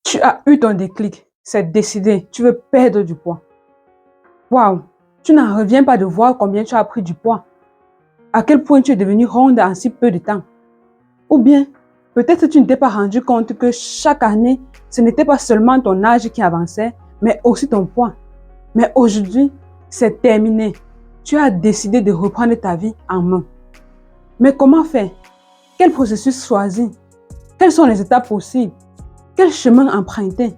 Tu as eu ton déclic, c'est décidé, tu veux perdre du poids. Waouh, tu n'en reviens pas de voir combien tu as pris du poids. À quel point tu es devenu ronde en si peu de temps. Ou bien, peut-être tu ne t'es pas rendu compte que chaque année, ce n'était pas seulement ton âge qui avançait, mais aussi ton poids. Mais aujourd'hui, c'est terminé. Tu as décidé de reprendre ta vie en main. Mais comment faire? Quel processus choisir? Quelles sont les étapes possibles? Quel chemin emprunter?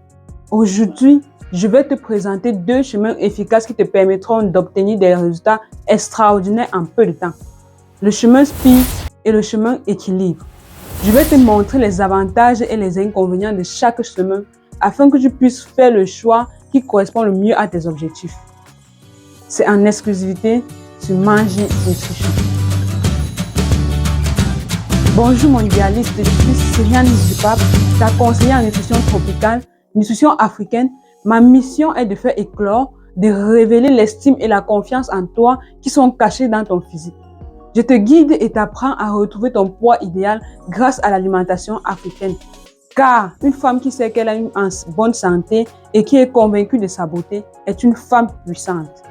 Aujourd'hui, je vais te présenter 2 chemins efficaces qui te permettront d'obtenir des résultats extraordinaires en peu de temps. Le chemin speed et le chemin équilibre. Je vais te montrer les avantages et les inconvénients de chaque chemin afin que tu puisses faire le choix qui correspond le mieux à tes objectifs. C'est en exclusivité sur Manger Nutrition. Bonjour mon idéaliste, je suis Cyriane Zipap, ta conseillère en nutrition tropicale, nutrition africaine. Ma mission est de faire éclore, de révéler l'estime et la confiance en toi qui sont cachées dans ton physique. Je te guide et t'apprends à retrouver ton poids idéal grâce à l'alimentation africaine. Car une femme qui sait qu'elle est en bonne santé et qui est convaincue de sa beauté est une femme puissante.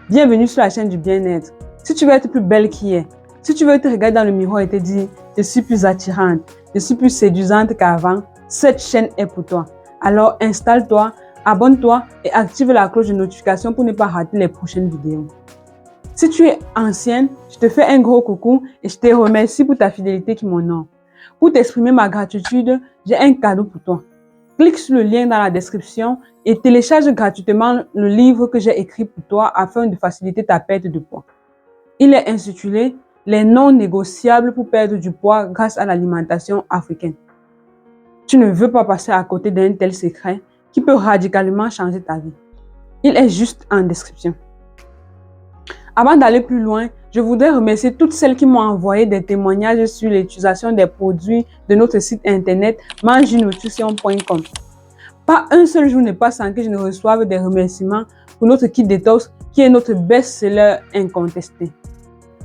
Bienvenue sur la chaîne du bien-être. Si tu veux être plus belle qu'hier, si tu veux te regarder dans le miroir et te dire « Je suis plus attirante, je suis plus séduisante qu'avant », cette chaîne est pour toi. Alors installe-toi, abonne-toi et active la cloche de notification pour ne pas rater les prochaines vidéos. Si tu es ancienne, je te fais un gros coucou et je te remercie pour ta fidélité qui m'honore. Pour t'exprimer ma gratitude, j'ai un cadeau pour toi. Clique sur le lien dans la description et télécharge gratuitement le livre que j'ai écrit pour toi afin de faciliter ta perte de poids. Il est intitulé « Les non négociables pour perdre du poids grâce à l'alimentation africaine ». Tu ne veux pas passer à côté d'un tel secret qui peut radicalement changer ta vie. Il est juste en description. Avant d'aller plus loin, je voudrais remercier toutes celles qui m'ont envoyé des témoignages sur l'utilisation des produits de notre site internet mangenutrition.com. Pas un seul jour ne passe sans que je ne reçoive des remerciements pour notre kit détox qui est notre best-seller incontesté.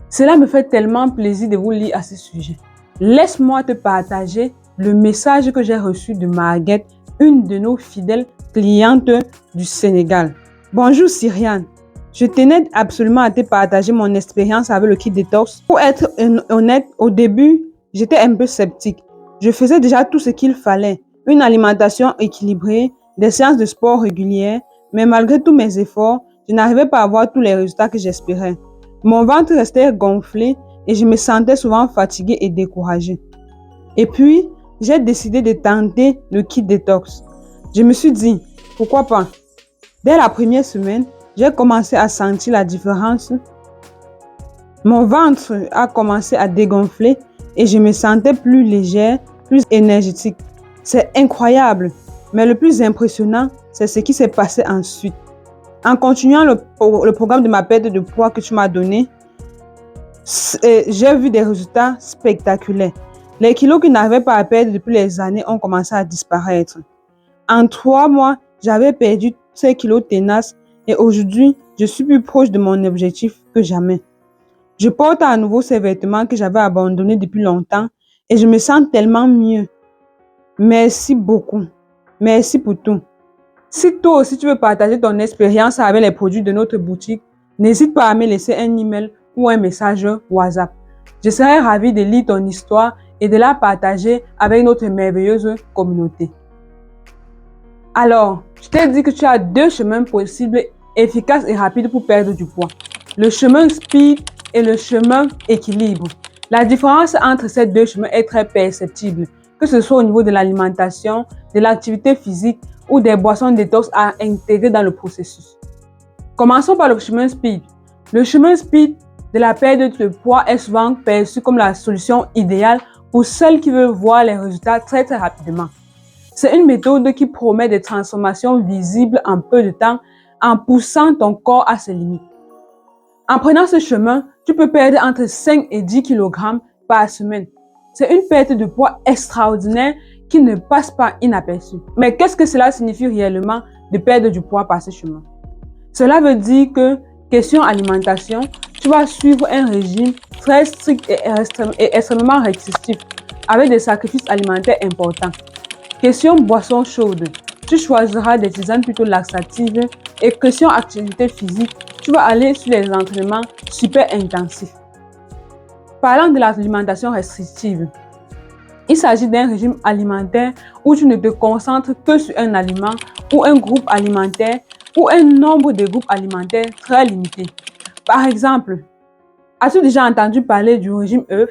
Cela me fait tellement plaisir de vous lire à ce sujet. Laisse-moi te partager le message que j'ai reçu de Marguerite, une de nos fidèles clientes du Sénégal. Bonjour Cyriane. Je tenais absolument à te partager mon expérience avec le kit détox. Pour être honnête, au début, j'étais un peu sceptique. Je faisais déjà tout ce qu'il fallait. Une alimentation équilibrée, des séances de sport régulières, mais malgré tous mes efforts, je n'arrivais pas à avoir tous les résultats que j'espérais. Mon ventre restait gonflé et je me sentais souvent fatiguée et découragée. Et puis, j'ai décidé de tenter le kit détox. Je me suis dit, pourquoi pas? Dès la première semaine, j'ai commencé à sentir la différence. Mon ventre a commencé à dégonfler et je me sentais plus légère, plus énergétique. C'est incroyable, mais le plus impressionnant, c'est ce qui s'est passé ensuite. En continuant le programme de ma perte de poids que tu m'as donné, j'ai vu des résultats spectaculaires. Les kilos que je n'avais pas à perdre depuis les années ont commencé à disparaître. En 3 mois, j'avais perdu ces kilos tenaces et aujourd'hui, je suis plus proche de mon objectif que jamais. Je porte à nouveau ces vêtements que j'avais abandonnés depuis longtemps et je me sens tellement mieux. Merci beaucoup. Merci pour tout. Si toi aussi tu veux partager ton expérience avec les produits de notre boutique, n'hésite pas à me laisser un email ou un message WhatsApp. Je serai ravie de lire ton histoire et de la partager avec notre merveilleuse communauté. Alors, je t'ai dit que tu as 2 chemins possibles, efficaces et rapides pour perdre du poids. Le chemin speed et le chemin équilibre. La différence entre ces 2 chemins est très perceptible, que ce soit au niveau de l'alimentation, de l'activité physique ou des boissons détox à intégrer dans le processus. Commençons par le chemin speed. Le chemin speed de la perte de poids est souvent perçu comme la solution idéale pour celles qui veulent voir les résultats très rapidement. C'est une méthode qui promet des transformations visibles en peu de temps en poussant ton corps à ses limites. En prenant ce chemin, tu peux perdre entre 5 et 10 kg par semaine. C'est une perte de poids extraordinaire qui ne passe pas inaperçue. Mais qu'est-ce que cela signifie réellement de perdre du poids par ce chemin? Cela veut dire que, question alimentation, tu vas suivre un régime très strict et extrêmement restrictif avec des sacrifices alimentaires importants. Question boisson chaude, tu choisiras des tisanes plutôt laxatives. Et question activité physique, tu vas aller sur les entraînements super intensifs. Parlant de l'alimentation restrictive, il s'agit d'un régime alimentaire où tu ne te concentres que sur un aliment ou un groupe alimentaire ou un nombre de groupes alimentaires très limité. Par exemple, as-tu déjà entendu parler du régime œuf?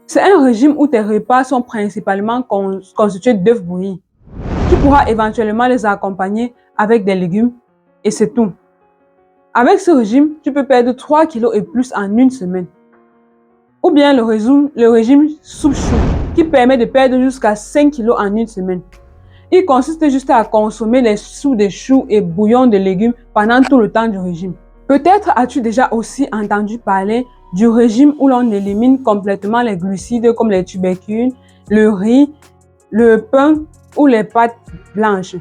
C'est un régime où tes repas sont principalement constitués d'œufs bouillis. Tu pourras éventuellement les accompagner avec des légumes et c'est tout. Avec ce régime, tu peux perdre 3 kilos et plus en une semaine. Ou bien le régime soupe-chou qui permet de perdre jusqu'à 5 kilos en une semaine. Il consiste juste à consommer les soupes de choux et bouillons de légumes pendant tout le temps du régime. Peut-être as-tu déjà aussi entendu parler du régime où l'on élimine complètement les glucides comme les tubercules, le riz, le pain ou les pâtes blanches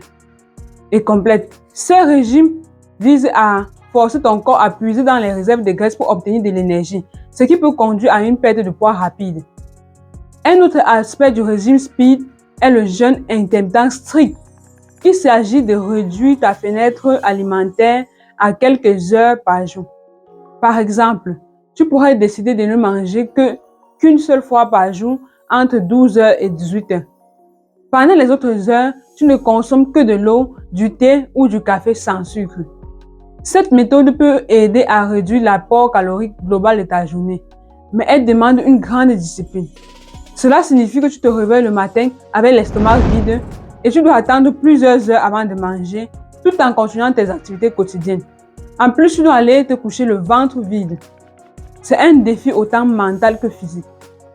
et complètes. Ces régimes visent à forcer ton corps à puiser dans les réserves de graisse pour obtenir de l'énergie, ce qui peut conduire à une perte de poids rapide. Un autre aspect du régime SPEED est le jeûne intermittent strict. Il s'agit de réduire ta fenêtre alimentaire à quelques heures par jour. Par exemple, tu pourrais décider de ne manger qu'une seule fois par jour entre 12h et 18h. Pendant les autres heures, tu ne consommes que de l'eau, du thé ou du café sans sucre. Cette méthode peut aider à réduire l'apport calorique global de ta journée, mais elle demande une grande discipline. Cela signifie que tu te réveilles le matin avec l'estomac vide et tu dois attendre plusieurs heures avant de manger tout en continuant tes activités quotidiennes. En plus, tu dois aller te coucher le ventre vide. C'est un défi autant mental que physique.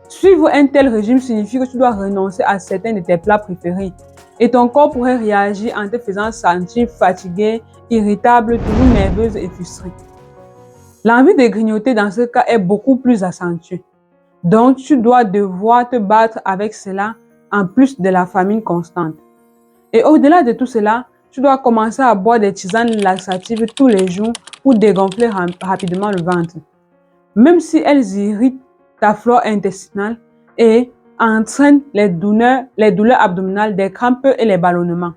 Suivre un tel régime signifie que tu dois renoncer à certains de tes plats préférés et ton corps pourrait réagir en te faisant sentir fatigué, irritable, toujours nerveuse et frustrée. L'envie de grignoter dans ce cas est beaucoup plus accentuée. Donc, tu dois devoir te battre avec cela en plus de la famine constante. Et au-delà de tout cela, tu dois commencer à boire des tisanes laxatives tous les jours pour dégonfler rapidement le ventre. Même si elles irritent ta flore intestinale et entraînent les douleurs abdominales, des crampes et les ballonnements.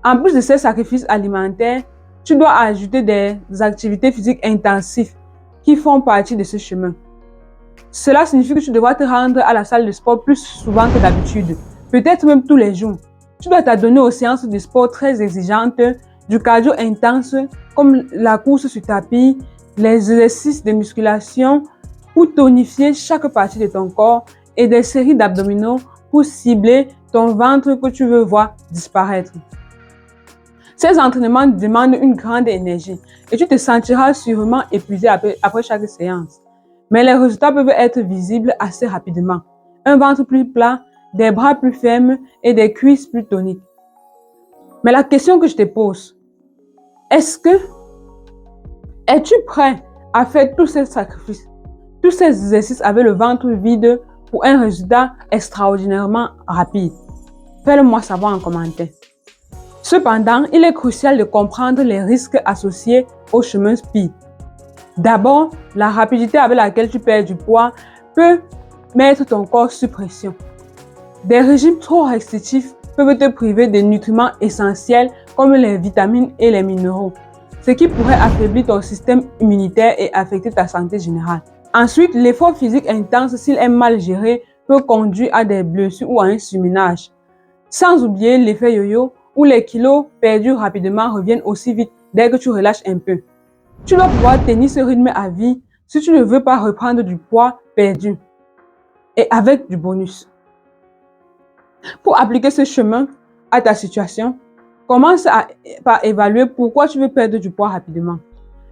En plus de ces sacrifices alimentaires, tu dois ajouter des activités physiques intensives qui font partie de ce chemin. Cela signifie que tu devras te rendre à la salle de sport plus souvent que d'habitude, peut-être même tous les jours. Tu dois t'adonner aux séances de sport très exigeantes, du cardio intense comme la course sur tapis, les exercices de musculation pour tonifier chaque partie de ton corps et des séries d'abdominaux pour cibler ton ventre que tu veux voir disparaître. Ces entraînements demandent une grande énergie et tu te sentiras sûrement épuisé après chaque séance. Mais les résultats peuvent être visibles assez rapidement. Un ventre plus plat, des bras plus fermes et des cuisses plus toniques. Mais la question que je te pose, es-tu prêt à faire tous ces sacrifices, tous ces exercices avec le ventre vide pour un résultat extraordinairement rapide? Fais-le-moi savoir en commentaire. Cependant, il est crucial de comprendre les risques associés au chemin SPEED. D'abord, la rapidité avec laquelle tu perds du poids peut mettre ton corps sous pression. Des régimes trop restrictifs peuvent te priver des nutriments essentiels comme les vitamines et les minéraux, ce qui pourrait affaiblir ton système immunitaire et affecter ta santé générale. Ensuite, l'effort physique intense, s'il est mal géré, peut conduire à des blessures ou à un surménage. Sans oublier l'effet yo-yo, où les kilos perdus rapidement reviennent aussi vite dès que tu relâches un peu. Tu dois pouvoir tenir ce rythme à vie si tu ne veux pas reprendre du poids perdu et avec du bonus. Pour appliquer ce chemin à ta situation, commence par évaluer pourquoi tu veux perdre du poids rapidement.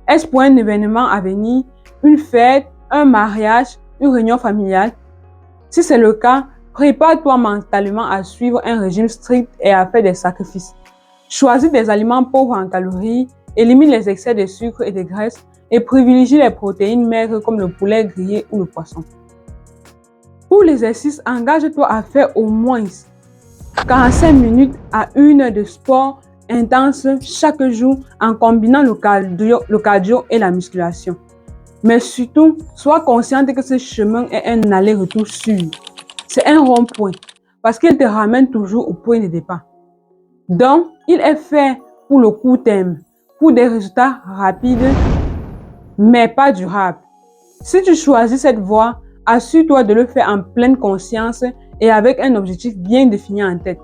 Est-ce pour un événement à venir, une fête, un mariage, une réunion familiale? Si c'est le cas, prépare-toi mentalement à suivre un régime strict et à faire des sacrifices. Choisis des aliments pauvres en calories, élimine les excès de sucre et de graisse et privilégie les protéines maigres comme le poulet grillé ou le poisson. Pour l'exercice, engage-toi à faire au moins 45 minutes à 1 heure de sport intense chaque jour en combinant le cardio et la musculation. Mais surtout, sois consciente que ce chemin est un aller-retour sûr. C'est un rond-point. parce qu'il te ramène toujours au point de départ. Donc, il est fait pour le court terme, pour des résultats rapides, mais pas durables. Si tu choisis cette voie, assure-toi de le faire en pleine conscience et avec un objectif bien défini en tête.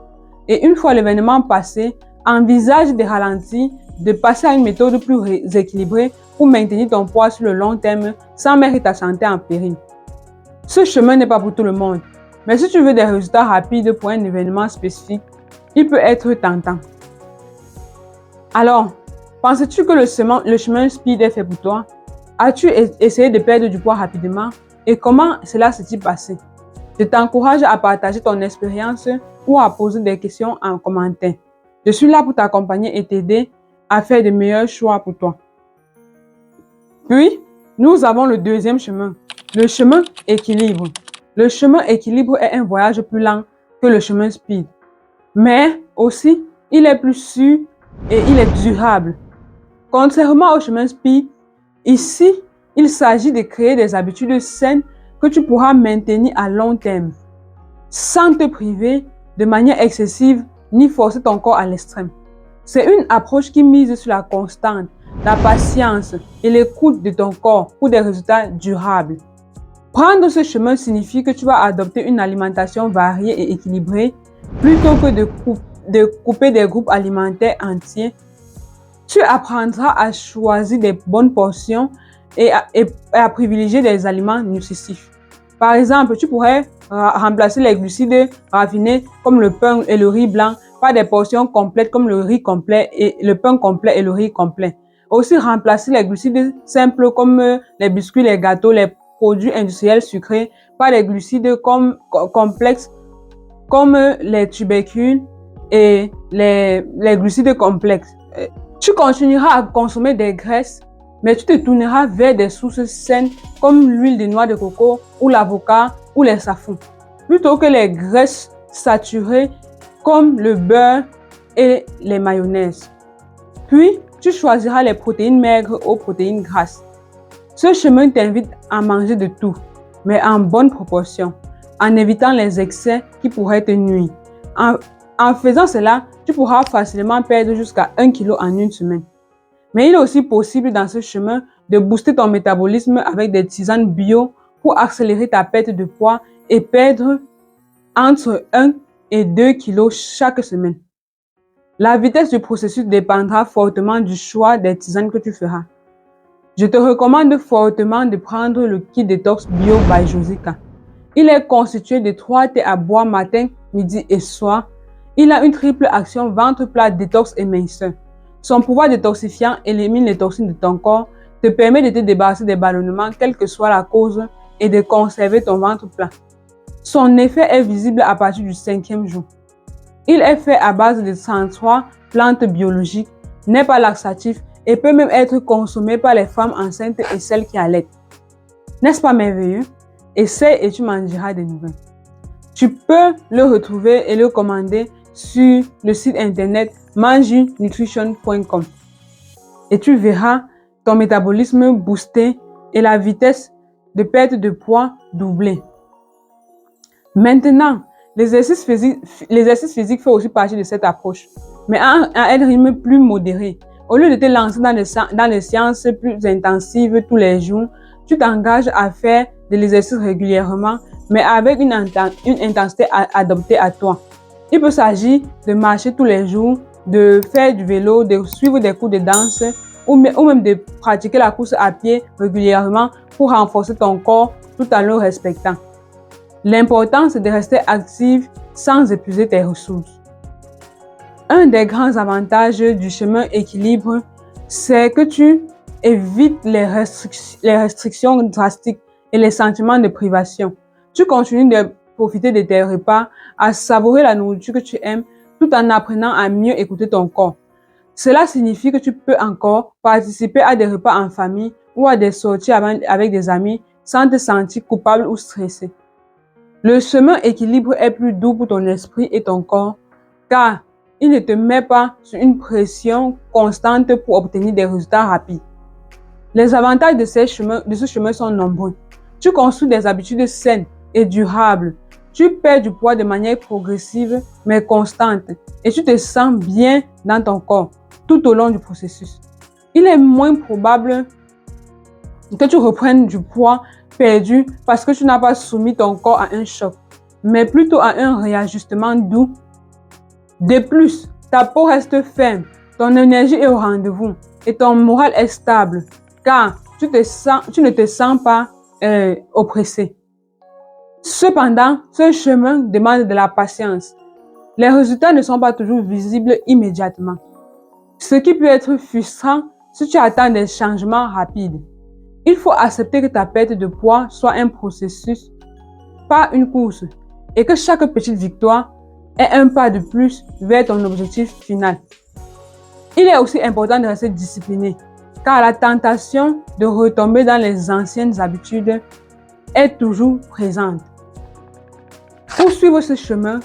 Et une fois l'événement passé, envisage de ralentir, de passer à une méthode plus équilibrée pour maintenir ton poids sur le long terme sans mettre ta santé en péril. Ce chemin n'est pas pour tout le monde, mais si tu veux des résultats rapides pour un événement spécifique, il peut être tentant. Alors, penses-tu que le chemin speed est fait pour toi? As-tu essayé de perdre du poids rapidement? Et comment cela s'est-il passé? Je t'encourage à partager ton expérience ou à poser des questions en commentaire. Je suis là pour t'accompagner et t'aider à faire de meilleurs choix pour toi. Puis, nous avons le deuxième chemin, le chemin équilibre. Le chemin équilibre est un voyage plus lent que le chemin speed, mais aussi, il est plus sûr et il est durable. Contrairement au chemin speed, ici, il s'agit de créer des habitudes saines que tu pourras maintenir à long terme, sans te priver de manière excessive ni forcer ton corps à l'extrême. C'est une approche qui mise sur la constante, la patience et l'écoute de ton corps pour des résultats durables. Prendre ce chemin signifie que tu vas adopter une alimentation variée et équilibrée plutôt que de couper des groupes alimentaires entiers. Tu apprendras à choisir des bonnes portions et à privilégier des aliments nutritifs. Par exemple, tu pourrais remplacer les glucides raffinés comme le pain et le riz blanc par des portions complètes comme le riz complet et le pain complet et le riz complet. Aussi remplacer les glucides simples comme les biscuits, les gâteaux, les produits industriels sucrés par des glucides complexes comme les tubercules et les glucides complexes. Tu continueras à consommer des graisses, mais tu te tourneras vers des sources saines comme l'huile de noix de coco ou l'avocat ou les safrans, plutôt que les graisses saturées comme le beurre et les mayonnaises. Puis, tu choisiras les protéines maigres aux protéines grasses. Ce chemin t'invite à manger de tout, mais en bonne proportion, en évitant les excès qui pourraient te nuire. En faisant cela, tu pourras facilement perdre jusqu'à 1 kg en une semaine. Mais il est aussi possible dans ce chemin de booster ton métabolisme avec des tisanes bio pour accélérer ta perte de poids et perdre entre 1 et 2 kg chaque semaine. La vitesse du processus dépendra fortement du choix des tisanes que tu feras. Je te recommande fortement de prendre le kit détox bio by Josica. Il est constitué de 3 thés à boire matin, midi et soir. Il a une triple action ventre plat, détox et minceur. Son pouvoir détoxifiant élimine les toxines de ton corps, te permet de te débarrasser des ballonnements, quelle que soit la cause, et de conserver ton ventre plat. Son effet est visible à partir du 5e jour. Il est fait à base de 103 plantes biologiques, n'est pas laxatif et peut même être consommé par les femmes enceintes et celles qui allaitent. N'est-ce pas merveilleux? Essaie et tu m'en diras des nouvelles. Tu peux le retrouver et le commander sur le site internet manginutrition.com et tu verras ton métabolisme boosté et la vitesse de perte de poids doublée. Maintenant, l'exercice physique fait aussi partie de cette approche, mais à un rythme plus modéré. Au lieu de te lancer dans des séances plus intensives tous les jours, tu t'engages à faire de l'exercice régulièrement, mais avec une intensité adaptée à toi. Il peut s'agir de marcher tous les jours, de faire du vélo, de suivre des cours de danse ou même de pratiquer la course à pied régulièrement pour renforcer ton corps tout en le respectant. L'important, c'est de rester active sans épuiser tes ressources. Un des grands avantages du chemin équilibre, c'est que tu évites les restrictions drastiques et les sentiments de privation. Tu continues de profiter de tes repas, à savourer la nourriture que tu aimes, tout en apprenant à mieux écouter ton corps. Cela signifie que tu peux encore participer à des repas en famille ou à des sorties avec des amis sans te sentir coupable ou stressé. Le chemin équilibre est plus doux pour ton esprit et ton corps, car il ne te met pas sur une pression constante pour obtenir des résultats rapides. Les avantages de ce chemin sont nombreux. Tu construis des habitudes saines et durables Tu perds du poids de manière progressive mais constante et tu te sens bien dans ton corps tout au long du processus. Il est moins probable que tu reprennes du poids perdu parce que tu n'as pas soumis ton corps à un choc, mais plutôt à un réajustement doux. De plus, ta peau reste ferme, ton énergie est au rendez-vous et ton moral est stable car tu ne te sens pas oppressé. Cependant, ce chemin demande de la patience. Les résultats ne sont pas toujours visibles immédiatement, ce qui peut être frustrant si tu attends des changements rapides. Il faut accepter que ta perte de poids soit un processus, pas une course, et que chaque petite victoire est un pas de plus vers ton objectif final. Il est aussi important de rester discipliné, car la tentation de retomber dans les anciennes habitudes est toujours présente. Pour suivre ce chemin,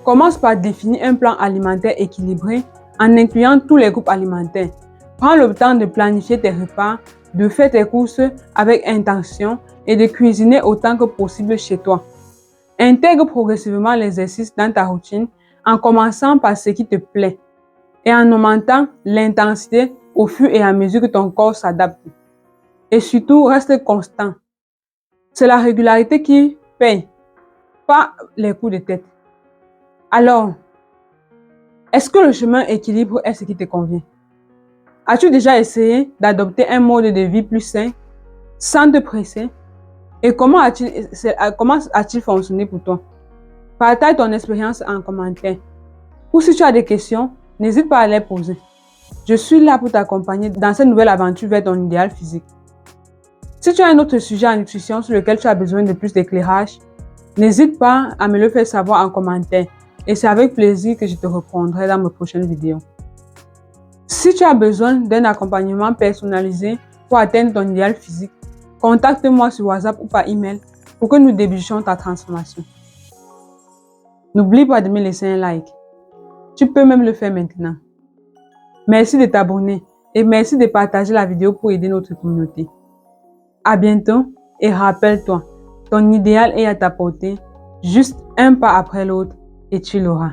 commence par définir un plan alimentaire équilibré en incluant tous les groupes alimentaires. Prends le temps de planifier tes repas, de faire tes courses avec intention et de cuisiner autant que possible chez toi. Intègre progressivement l'exercice dans ta routine en commençant par ce qui te plaît et en augmentant l'intensité au fur et à mesure que ton corps s'adapte. Et surtout, reste constant. C'est la régularité qui paye, pas les coups de tête. Alors, est-ce que le chemin équilibre est ce qui te convient? As-tu déjà essayé d'adopter un mode de vie plus sain, sans te presser? Et comment a-t-il fonctionné pour toi? Partage ton expérience en commentaire. Ou si tu as des questions, n'hésite pas à les poser. Je suis là pour t'accompagner dans cette nouvelle aventure vers ton idéal physique. Si tu as un autre sujet en nutrition sur lequel tu as besoin de plus d'éclairage, n'hésite pas à me le faire savoir en commentaire et c'est avec plaisir que je te répondrai dans mes prochaines vidéos. Si tu as besoin d'un accompagnement personnalisé pour atteindre ton idéal physique, contacte-moi sur WhatsApp ou par email pour que nous débutions ta transformation. N'oublie pas de me laisser un like. Tu peux même le faire maintenant. Merci de t'abonner et merci de partager la vidéo pour aider notre communauté. À bientôt et rappelle-toi, ton idéal est à ta portée, juste un pas après l'autre et tu l'auras.